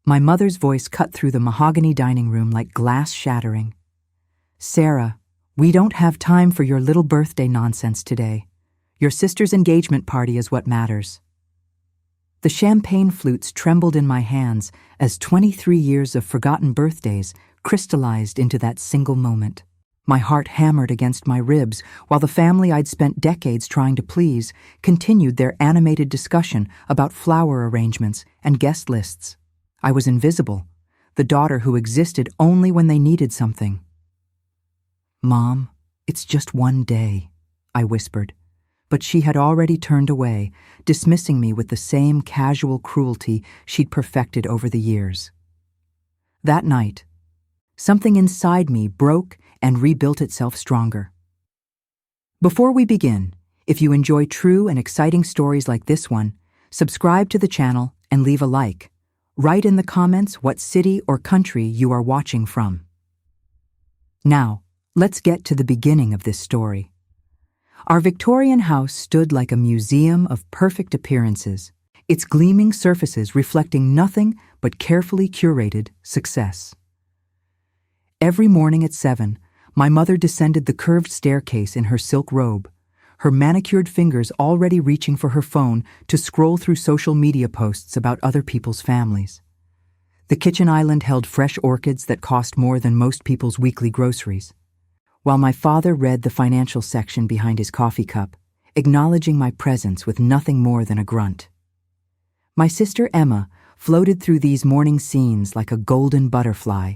My mother's voice cut through the mahogany dining room like glass shattering. "Sarah, we don't have time for your little birthday nonsense today. Your sister's engagement party is what matters." The champagne flutes trembled in my hands as 23 years of forgotten birthdays crystallized into that single moment. My heart hammered against my ribs while the family I'd spent decades trying to please continued their animated discussion about flower arrangements and guest lists. I was invisible, the daughter who existed only when they needed something. "Mom, it's just one day," I whispered, but she had already turned away, dismissing me with the same casual cruelty she'd perfected over the years. That night, something inside me broke and rebuilt itself stronger. Before we begin, if you enjoy true and exciting stories like this one, subscribe to the channel and leave a like. Write in the comments what city or country you are watching from. Now, let's get to the beginning of this story. Our Victorian house stood like a museum of perfect appearances, its gleaming surfaces reflecting nothing but carefully curated success. Every morning at 7, my mother descended the curved staircase in her silk robe, her manicured fingers already reaching for her phone to scroll through social media posts about other people's families. The kitchen island held fresh orchids that cost more than most people's weekly groceries, while my father read the financial section behind his coffee cup, acknowledging my presence with nothing more than a grunt. My sister Emma floated through these morning scenes like a golden butterfly,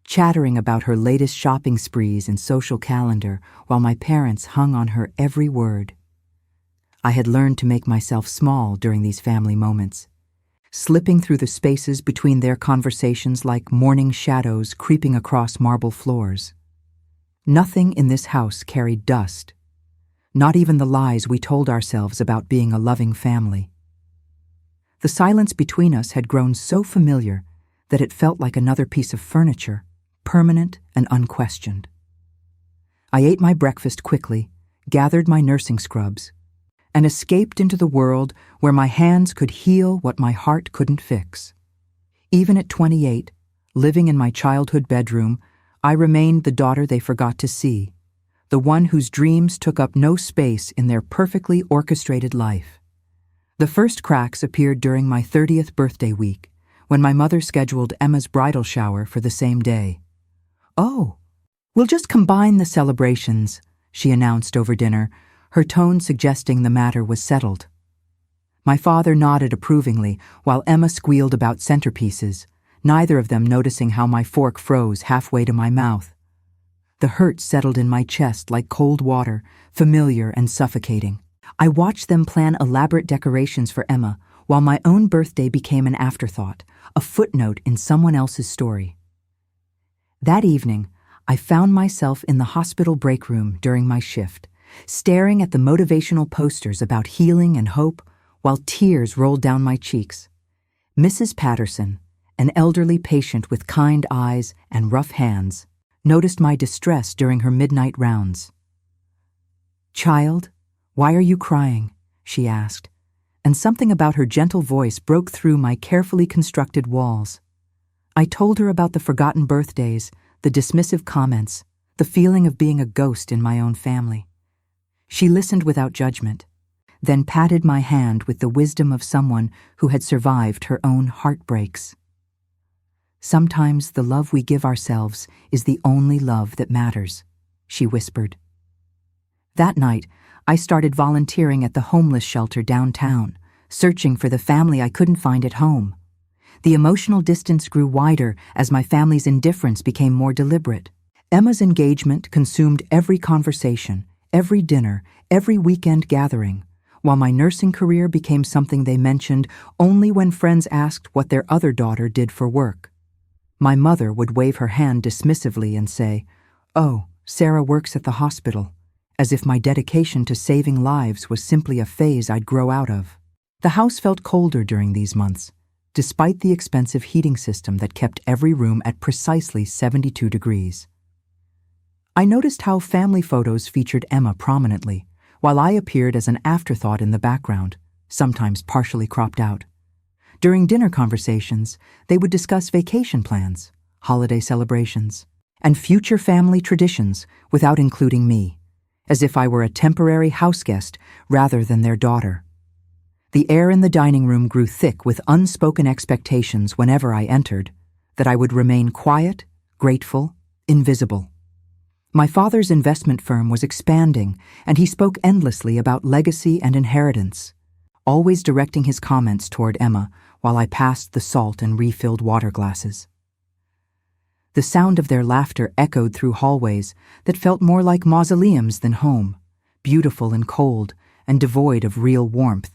chattering about her latest shopping sprees and social calendar while my parents hung on her every word. I had learned to make myself small during these family moments, slipping through the spaces between their conversations like morning shadows creeping across marble floors. Nothing in this house carried dust, not even the lies we told ourselves about being a loving family. The silence between us had grown so familiar that it felt like another piece of furniture, permanent and unquestioned. I ate my breakfast quickly, gathered my nursing scrubs, and escaped into the world where my hands could heal what my heart couldn't fix. Even at 28, living in my childhood bedroom, I remained the daughter they forgot to see, the one whose dreams took up no space in their perfectly orchestrated life. The first cracks appeared during my 30th birthday week, when my mother scheduled Emma's bridal shower for the same day. "Oh, we'll just combine the celebrations," she announced over dinner, her tone suggesting the matter was settled. My father nodded approvingly while Emma squealed about centerpieces, neither of them noticing how my fork froze halfway to my mouth. The hurt settled in my chest like cold water, familiar and suffocating. I watched them plan elaborate decorations for Emma, while my own birthday became an afterthought, a footnote in someone else's story. That evening, I found myself in the hospital break room during my shift, staring at the motivational posters about healing and hope, while tears rolled down my cheeks. Mrs. Patterson, an elderly patient with kind eyes and rough hands, noticed my distress during her midnight rounds. "Child, why are you crying?" she asked, and something about her gentle voice broke through my carefully constructed walls. I told her about the forgotten birthdays, the dismissive comments, the feeling of being a ghost in my own family. She listened without judgment, then patted my hand with the wisdom of someone who had survived her own heartbreaks. "Sometimes the love we give ourselves is the only love that matters," she whispered. That night, I started volunteering at the homeless shelter downtown, searching for the family I couldn't find at home. The emotional distance grew wider as my family's indifference became more deliberate. Emma's engagement consumed every conversation, every dinner, every weekend gathering, while my nursing career became something they mentioned only when friends asked what their other daughter did for work. My mother would wave her hand dismissively and say, "Oh, Sarah works at the hospital," as if my dedication to saving lives was simply a phase I'd grow out of. The house felt colder during these months, despite the expensive heating system that kept every room at precisely 72 degrees. I noticed how family photos featured Emma prominently, while I appeared as an afterthought in the background, sometimes partially cropped out. During dinner conversations, they would discuss vacation plans, holiday celebrations, and future family traditions without including me, as if I were a temporary houseguest rather than their daughter. The air in the dining room grew thick with unspoken expectations whenever I entered, that I would remain quiet, grateful, invisible. My father's investment firm was expanding, and he spoke endlessly about legacy and inheritance, always directing his comments toward Emma while I passed the salt and refilled water glasses. The sound of their laughter echoed through hallways that felt more like mausoleums than home, beautiful and cold and devoid of real warmth.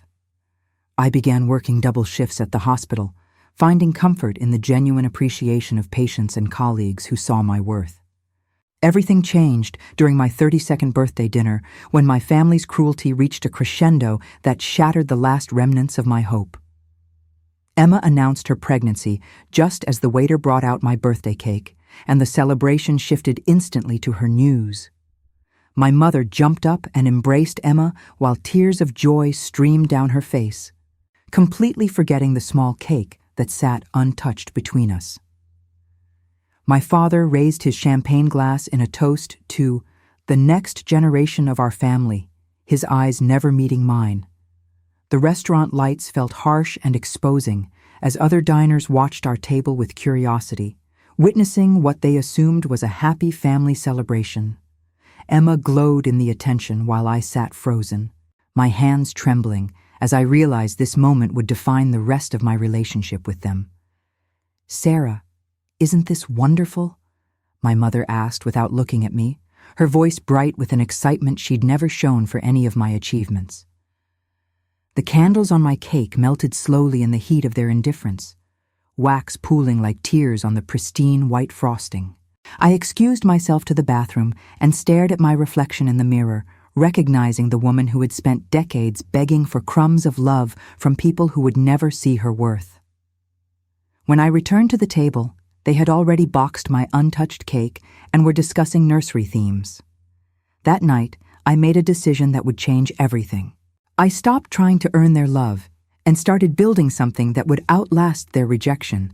I began working double shifts at the hospital, finding comfort in the genuine appreciation of patients and colleagues who saw my worth. Everything changed during my 32nd birthday dinner when my family's cruelty reached a crescendo that shattered the last remnants of my hope. Emma announced her pregnancy just as the waiter brought out my birthday cake, and the celebration shifted instantly to her news. My mother jumped up and embraced Emma while tears of joy streamed down her face, completely forgetting the small cake that sat untouched between us. My father raised his champagne glass in a toast to the next generation of our family, his eyes never meeting mine. The restaurant lights felt harsh and exposing as other diners watched our table with curiosity, witnessing what they assumed was a happy family celebration. Emma glowed in the attention while I sat frozen, my hands trembling as I realized this moment would define the rest of my relationship with them. "Sarah, isn't this wonderful?" my mother asked without looking at me, her voice bright with an excitement she'd never shown for any of my achievements. The candles on my cake melted slowly in the heat of their indifference, wax pooling like tears on the pristine white frosting. I excused myself to the bathroom and stared at my reflection in the mirror, recognizing the woman who had spent decades begging for crumbs of love from people who would never see her worth. When I returned to the table, they had already boxed my untouched cake and were discussing nursery themes. That night, I made a decision that would change everything. I stopped trying to earn their love and started building something that would outlast their rejection.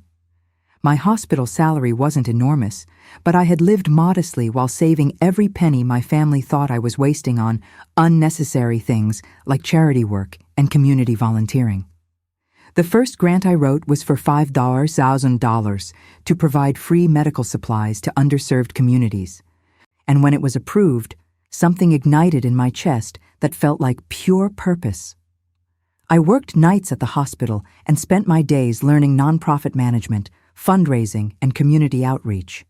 My hospital salary wasn't enormous, but I had lived modestly while saving every penny my family thought I was wasting on unnecessary things like charity work and community volunteering. The first grant I wrote was for $5,000 to provide free medical supplies to underserved communities. And when it was approved, something ignited in my chest that felt like pure purpose. I worked nights at the hospital and spent my days learning nonprofit management, fundraising, and community outreach.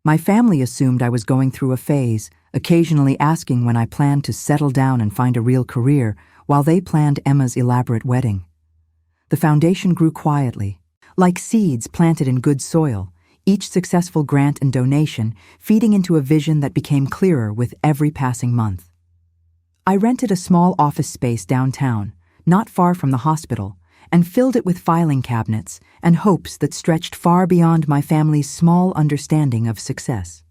My family assumed I was going through a phase, occasionally asking when I planned to settle down and find a real career, while they planned Emma's elaborate wedding. The foundation grew quietly, like seeds planted in good soil, each successful grant and donation feeding into a vision that became clearer with every passing month. I rented a small office space downtown, not far from the hospital, and filled it with filing cabinets and hopes that stretched far beyond my family's small understanding of success.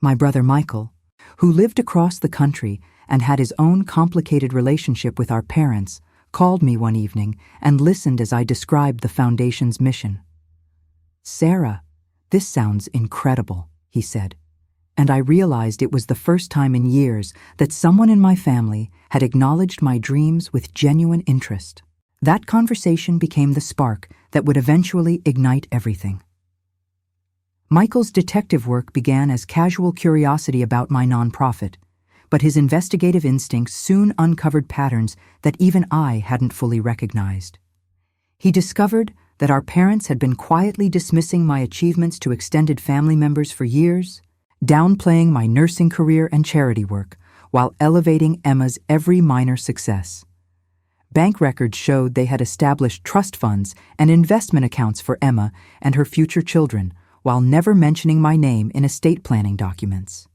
My brother Michael, who lived across the country and had his own complicated relationship with our parents, called me one evening and listened as I described the foundation's mission. "Sarah, this sounds incredible," he said, and I realized it was the first time in years that someone in my family had acknowledged my dreams with genuine interest. That conversation became the spark that would eventually ignite everything. Michael's detective work began as casual curiosity about my nonprofit, but his investigative instincts soon uncovered patterns that even I hadn't fully recognized. He discovered that our parents had been quietly dismissing my achievements to extended family members for years, downplaying my nursing career and charity work, while elevating Emma's every minor success. Bank records showed they had established trust funds and investment accounts for Emma and her future children, while never mentioning my name in estate planning documents.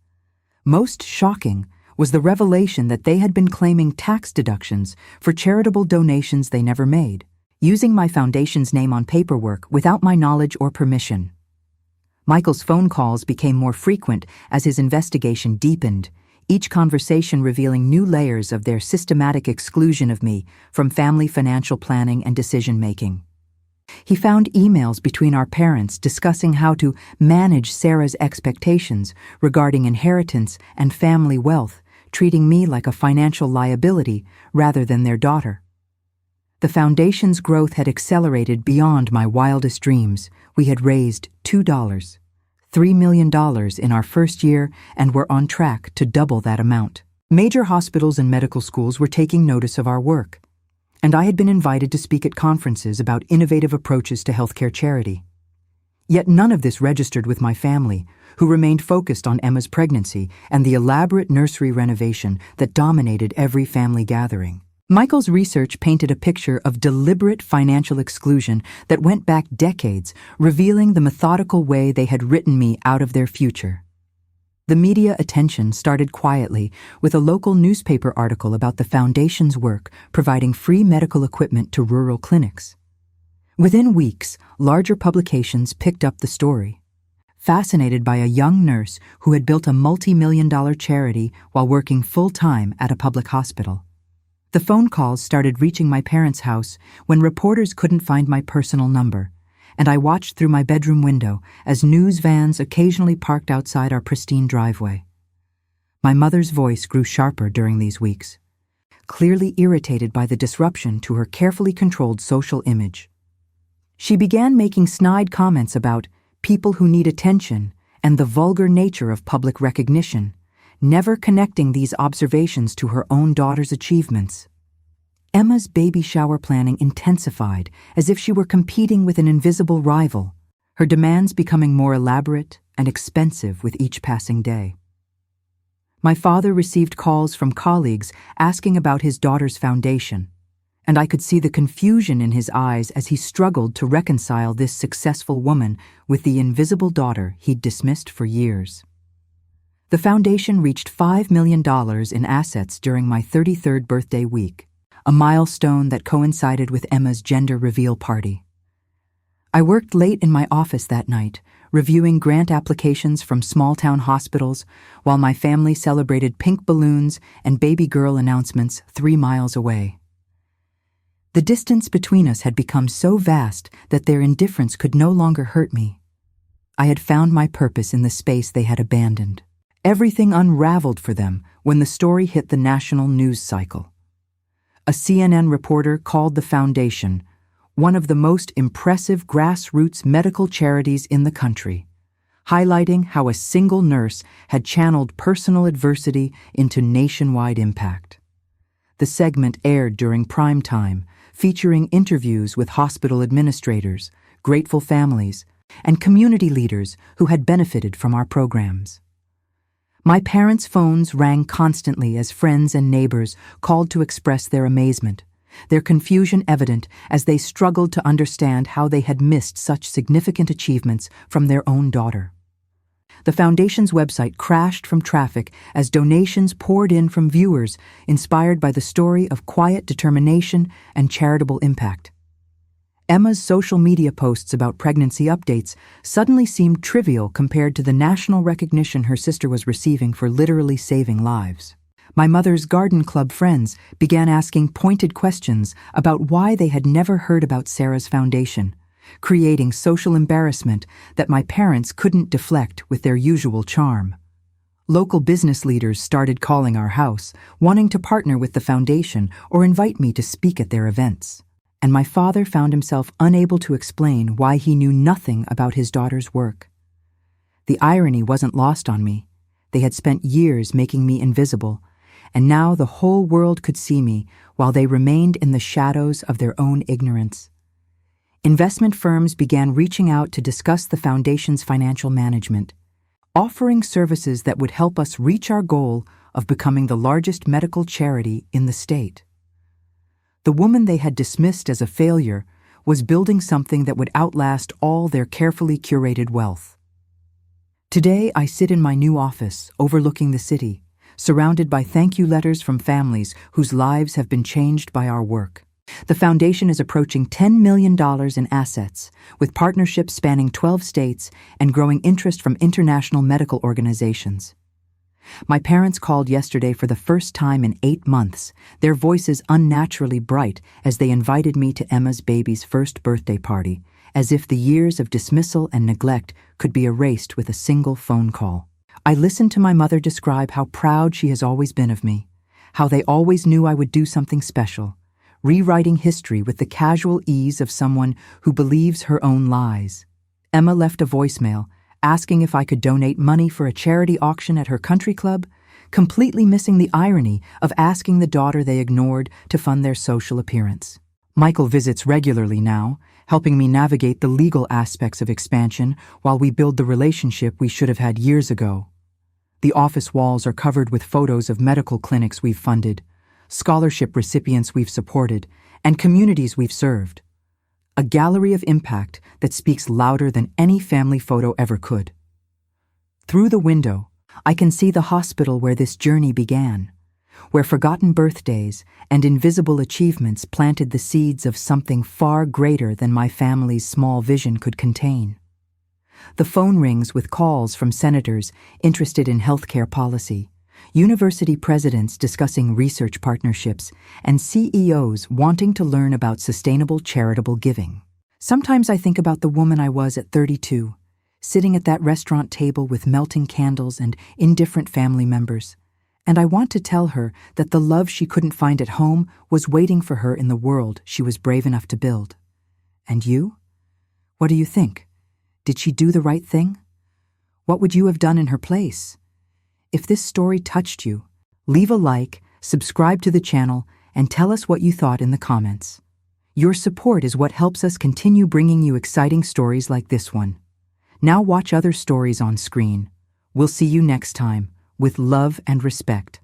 Most shocking was the revelation that they had been claiming tax deductions for charitable donations they never made, using my foundation's name on paperwork without my knowledge or permission. Michael's phone calls became more frequent as his investigation deepened, each conversation revealing new layers of their systematic exclusion of me from family financial planning and decision-making. He found emails between our parents discussing how to manage Sarah's expectations regarding inheritance and family wealth, treating me like a financial liability rather than their daughter. The foundation's growth had accelerated beyond my wildest dreams. We had raised $3 million in our first year and were on track to double that amount. Major hospitals and medical schools were taking notice of our work, and I had been invited to speak at conferences about innovative approaches to healthcare charity. Yet none of this registered with my family, who remained focused on Emma's pregnancy and the elaborate nursery renovation that dominated every family gathering. Michael's research painted a picture of deliberate financial exclusion that went back decades, revealing the methodical way they had written me out of their future. The media attention started quietly with a local newspaper article about the foundation's work providing free medical equipment to rural clinics. Within weeks, larger publications picked up the story, fascinated by a young nurse who had built a multi-million-dollar charity while working full-time at a public hospital. The phone calls started reaching my parents' house when reporters couldn't find my personal number, and I watched through my bedroom window as news vans occasionally parked outside our pristine driveway. My mother's voice grew sharper during these weeks, clearly irritated by the disruption to her carefully controlled social image. She began making snide comments about people who need attention and the vulgar nature of public recognition, never connecting these observations to her own daughter's achievements. Emma's baby shower planning intensified as if she were competing with an invisible rival, her demands becoming more elaborate and expensive with each passing day. My father received calls from colleagues asking about his daughter's foundation, and I could see the confusion in his eyes as he struggled to reconcile this successful woman with the invisible daughter he'd dismissed for years. The foundation reached $5 million in assets during my 33rd birthday week, a milestone that coincided with Emma's gender reveal party. I worked late in my office that night, reviewing grant applications from small-town hospitals while my family celebrated pink balloons and baby girl announcements 3 miles away. The distance between us had become so vast that their indifference could no longer hurt me. I had found my purpose in the space they had abandoned. Everything unraveled for them when the story hit the national news cycle. A CNN reporter called the foundation one of the most impressive grassroots medical charities in the country, highlighting how a single nurse had channeled personal adversity into nationwide impact. The segment aired during prime time, featuring interviews with hospital administrators, grateful families, and community leaders who had benefited from our programs. My parents' phones rang constantly as friends and neighbors called to express their amazement, their confusion evident as they struggled to understand how they had missed such significant achievements from their own daughter. The foundation's website crashed from traffic as donations poured in from viewers inspired by the story of quiet determination and charitable impact. Emma's social media posts about pregnancy updates suddenly seemed trivial compared to the national recognition her sister was receiving for literally saving lives. My mother's garden club friends began asking pointed questions about why they had never heard about Sarah's foundation, creating social embarrassment that my parents couldn't deflect with their usual charm. Local business leaders started calling our house, wanting to partner with the foundation or invite me to speak at their events. And my father found himself unable to explain why he knew nothing about his daughter's work. The irony wasn't lost on me. They had spent years making me invisible, and now the whole world could see me while they remained in the shadows of their own ignorance. Investment firms began reaching out to discuss the foundation's financial management, offering services that would help us reach our goal of becoming the largest medical charity in the state. The woman they had dismissed as a failure was building something that would outlast all their carefully curated wealth. Today, I sit in my new office overlooking the city, surrounded by thank you letters from families whose lives have been changed by our work. The foundation is approaching $10 million in assets, with partnerships spanning 12 states and growing interest from international medical organizations. My parents called yesterday for the first time in 8 months, their voices unnaturally bright as they invited me to Emma's baby's first birthday party, as if the years of dismissal and neglect could be erased with a single phone call. I listened to my mother describe how proud she has always been of me, how they always knew I would do something special, rewriting history with the casual ease of someone who believes her own lies. Emma left a voicemail asking if I could donate money for a charity auction at her country club, completely missing the irony of asking the daughter they ignored to fund their social appearance. Michael visits regularly now, helping me navigate the legal aspects of expansion while we build the relationship we should have had years ago. The office walls are covered with photos of medical clinics we've funded, scholarship recipients we've supported, and communities we've served. A gallery of impact that speaks louder than any family photo ever could. Through the window, I can see the hospital where this journey began, where forgotten birthdays and invisible achievements planted the seeds of something far greater than my family's small vision could contain. The phone rings with calls from senators interested in healthcare policy, university presidents discussing research partnerships, and CEOs wanting to learn about sustainable charitable giving. Sometimes I think about the woman I was at 32, sitting at that restaurant table with melting candles and indifferent family members, and I want to tell her that the love she couldn't find at home was waiting for her in the world she was brave enough to build. And you? What do you think? Did she do the right thing? What would you have done in her place? If this story touched you, leave a like, subscribe to the channel, and tell us what you thought in the comments. Your support is what helps us continue bringing you exciting stories like this one. Now watch other stories on screen. We'll see you next time, with love and respect.